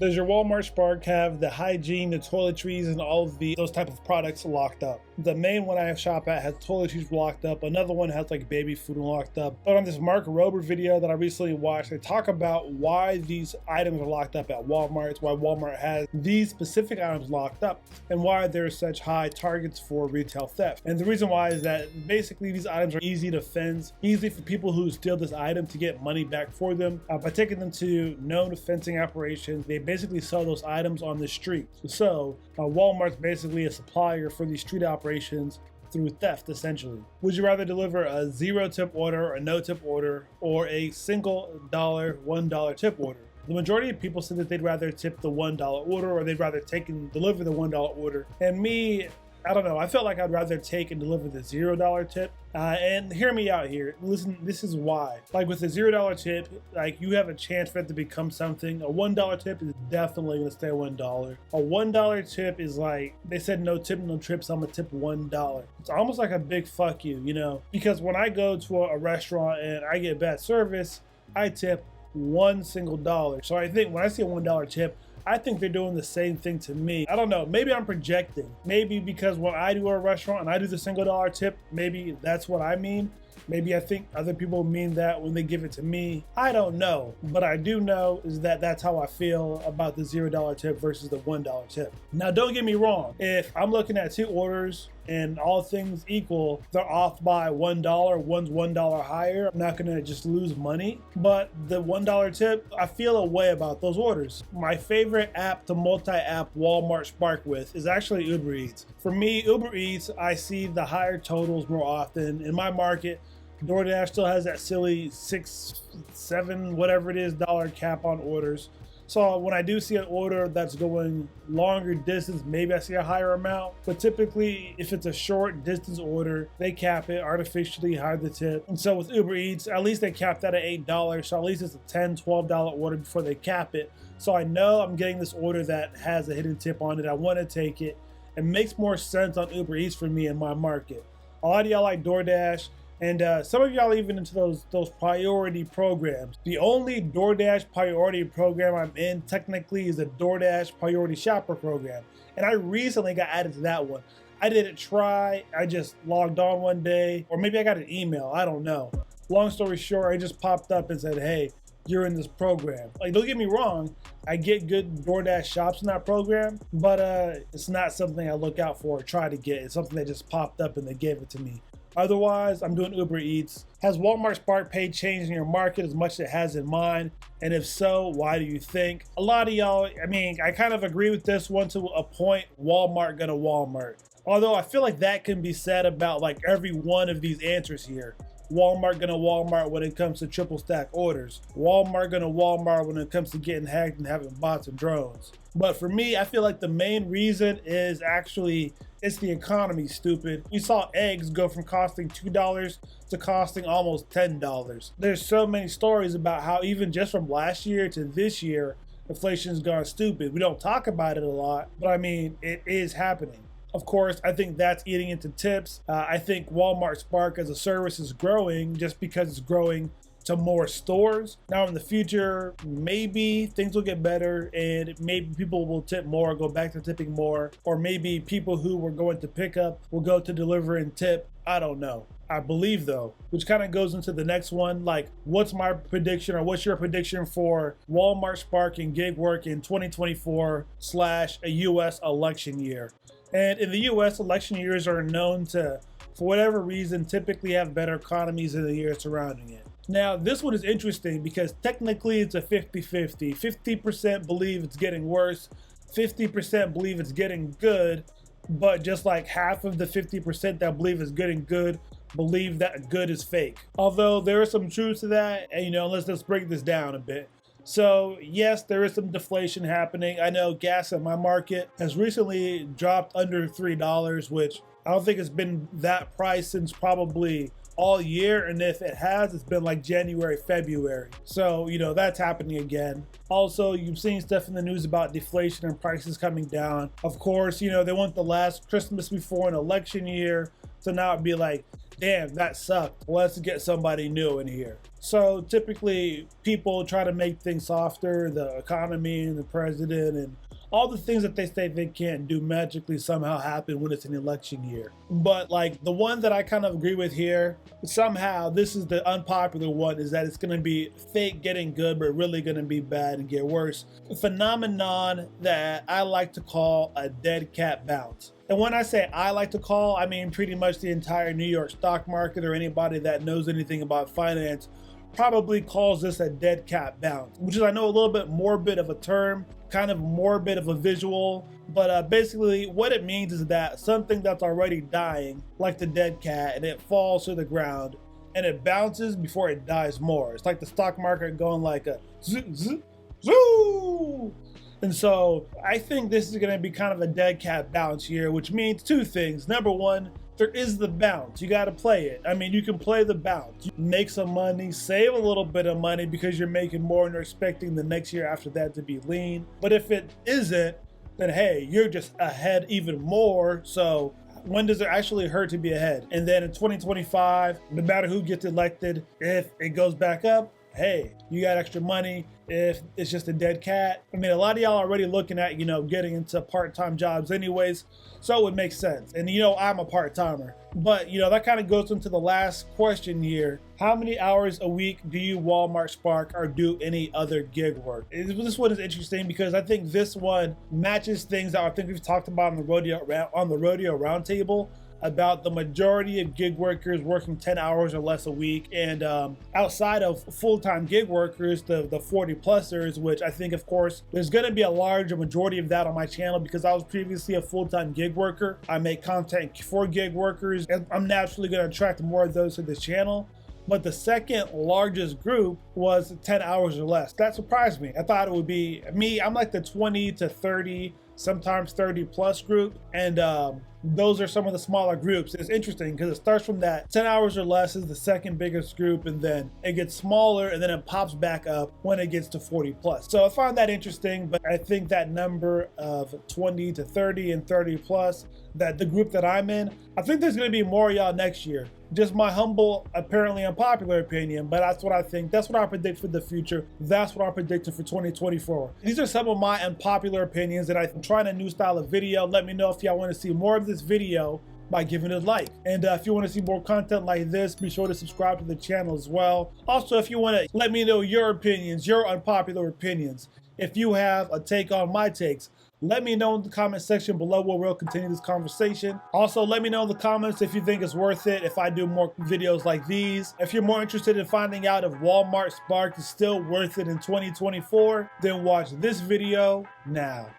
Does your Walmart Spark have the hygiene, the toiletries, and all of those type of products locked up? The main one I shop at has toiletries locked up. Another one has like baby food locked up. But on this Mark Rober video that I recently watched, they talk about why these items are locked up at Walmart. It's why Walmart has these specific items locked up and why there's such high targets for retail theft. And the reason why is that basically these items are easy to fence, easy for people who steal this item to get money back for them by taking them to known fencing operations. They basically sell those items on the street. So Walmart's basically a supplier for these street operations through theft, essentially. Would you rather deliver a 0 tip order, a no tip order, or a single $1 tip order? The majority of people said that they'd rather tip the $1 order, or they'd rather take and deliver the $1 order. And me, I don't know, I felt like I'd rather take and deliver the $0 tip. And hear me out here. Listen, this is why. Like with a $0 tip, like you have a chance for it to become something. A $1 tip is definitely gonna stay $1. A $1 tip is like, they said no tip, no trips, I'm gonna tip $1. It's almost like a big fuck you, you know? Because when I go to a restaurant and I get bad service, I tip one single dollar. So I think when I see a $1 tip, I think they're doing the same thing to me. I don't know, maybe I'm projecting. Maybe because when I do a restaurant and I do the single dollar tip, maybe that's what I mean. Maybe I think other people mean that when they give it to me. I don't know. But I do know is that that's how I feel about the $0 tip versus the $1 tip. Now, don't get me wrong. If I'm looking at two orders and all things equal, they're off by $1, one's $1 higher, I'm not gonna just lose money. But the $1 tip, I feel a way about those orders. My favorite app to multi-app Walmart Spark with is actually Uber Eats. For me, Uber Eats, I see the higher totals more often. In my market, DoorDash still has that silly 6, 7, whatever it is, dollar cap on orders. So when I do see an order that's going longer distance, maybe I see a higher amount. But typically, if it's a short distance order, they cap it, artificially hide the tip. And so with Uber Eats, at least they cap that at $8. So at least it's a $10, $12 order before they cap it. So I know I'm getting this order that has a hidden tip on it. I want to take it. It makes more sense on Uber Eats for me in my market. A lot of y'all like DoorDash. And some of y'all even into those priority programs. The only DoorDash priority program I'm in technically is the DoorDash priority shopper program. And I recently got added to that one. I didn't try, I just logged on one day, or maybe I got an email, I don't know. Long story short, I just popped up and said, hey, you're in this program. Like, don't get me wrong, I get good DoorDash shops in that program, but it's not something I look out for or try to get. It's something that just popped up and they gave it to me. Otherwise, I'm doing Uber Eats. Has Walmart Spark Pay changed in your market as much as it has in mine? And if so, why do you think? A lot of y'all, I mean, I kind of agree with this one to a point. Walmart gonna Walmart. Although I feel like that can be said about like every one of these answers here. Walmart gonna Walmart when it comes to triple stack orders. Walmart gonna Walmart when it comes to getting hacked and having bots and drones. But for me, I feel like the main reason is actually it's the economy, stupid. We saw eggs go from costing $2 to costing almost $10. There's so many stories about how even just from last year to this year, inflation's gone stupid. We don't talk about it a lot, but I mean, it is happening. Of course, I think that's eating into tips. I think Walmart Spark as a service is growing just because it's growing to more stores. Now in the future, maybe things will get better and maybe people will tip more, go back to tipping more, or maybe people who were going to pick up will go to deliver and tip. I don't know. I believe though, which kind of goes into the next one, like what's my prediction or what's your prediction for Walmart Spark and gig work in 2024 / a US election year? And in the US, election years are known to, for whatever reason, typically have better economies in the year surrounding it. Now, this one is interesting because technically it's a 50-50. 50% believe it's getting worse, 50% believe it's getting good, but just like half of the 50% that believe it's getting good believe that good is fake. Although there is some truth to that, and let's break this down a bit. So yes, there is some deflation happening. I know gas in my market has recently dropped under $3, which I don't think it's been that price since probably all year, and if it has, it's been like January, February. So, that's happening again. Also, you've seen stuff in the news about deflation and prices coming down. Of course, they want the last Christmas before an election year, so now it'd be like, damn, that sucked. Let's get somebody new in here. So typically people try to make things softer, the economy and the president and all the things that they say they can't do magically somehow happen when it's an election year. But like the one that I kind of agree with here, somehow this is the unpopular one, is that it's going to be fake getting good but really going to be bad and get worse. A phenomenon that I like to call a dead cat bounce. And when I say I like to call, I mean pretty much the entire New York stock market, or anybody that knows anything about finance probably calls this a dead cat bounce, which is, I know, a little bit morbid of a term, kind of morbid of a visual, but basically what it means is that something that's already dying, like the dead cat, and it falls to the ground and it bounces before it dies more. It's like the stock market going like a zoo, zoo, zoo. And so I think this is going to be kind of a dead cat bounce here, which means two things. Number one, there is the bounce. You got to play it. I mean, you can play the bounce. You make some money, save a little bit of money because you're making more and you're expecting the next year after that to be lean. But if it isn't, then hey, you're just ahead even more. So when does it actually hurt to be ahead? And then in 2025, no matter who gets elected, if it goes back up, hey, you got extra money. If it's just a dead cat, I mean, a lot of y'all are already looking at, getting into part-time jobs anyways, so it would make sense. And I'm a part-timer, but that kind of goes into the last question here. How many hours a week do you Walmart Spark or do any other gig work? This one is interesting because I think this one matches things that I think we've talked about on the rodeo roundtable, about the majority of gig workers working 10 hours or less a week. And outside of full-time gig workers, the 40-plusers, which I think, of course, there's going to be a larger majority of that on my channel because I was previously a full-time gig worker. I make content for gig workers, and I'm naturally going to attract more of those to this channel. But the second largest group was 10 hours or less. That surprised me. I thought it would be me. I'm like the 20 to 30, sometimes 30 plus group. And those are some of the smaller groups. It's interesting because it starts from that 10 hours or less is the second biggest group, and then it gets smaller and then it pops back up when it gets to 40 plus. So I found that interesting, but I think that number of 20 to 30 and 30 plus, that the group that I'm in, I think there's going to be more of y'all next year. Just my humble, apparently unpopular opinion, but that's what I think. That's what I predict for the future. That's what I'm predicting for 2024. These are some of my unpopular opinions, and I'm trying a new style of video. Let me know if y'all want to see more of this video by giving it a like. And if you want to see more content like this, be sure to subscribe to the channel as well. Also, if you want to let me know your opinions, your unpopular opinions, if you have a take on my takes, let me know in the comment section below where we'll continue this conversation. Also, let me know in the comments if you think it's worth it if I do more videos like these. If you're more interested in finding out if Walmart Spark is still worth it in 2024, then watch this video now.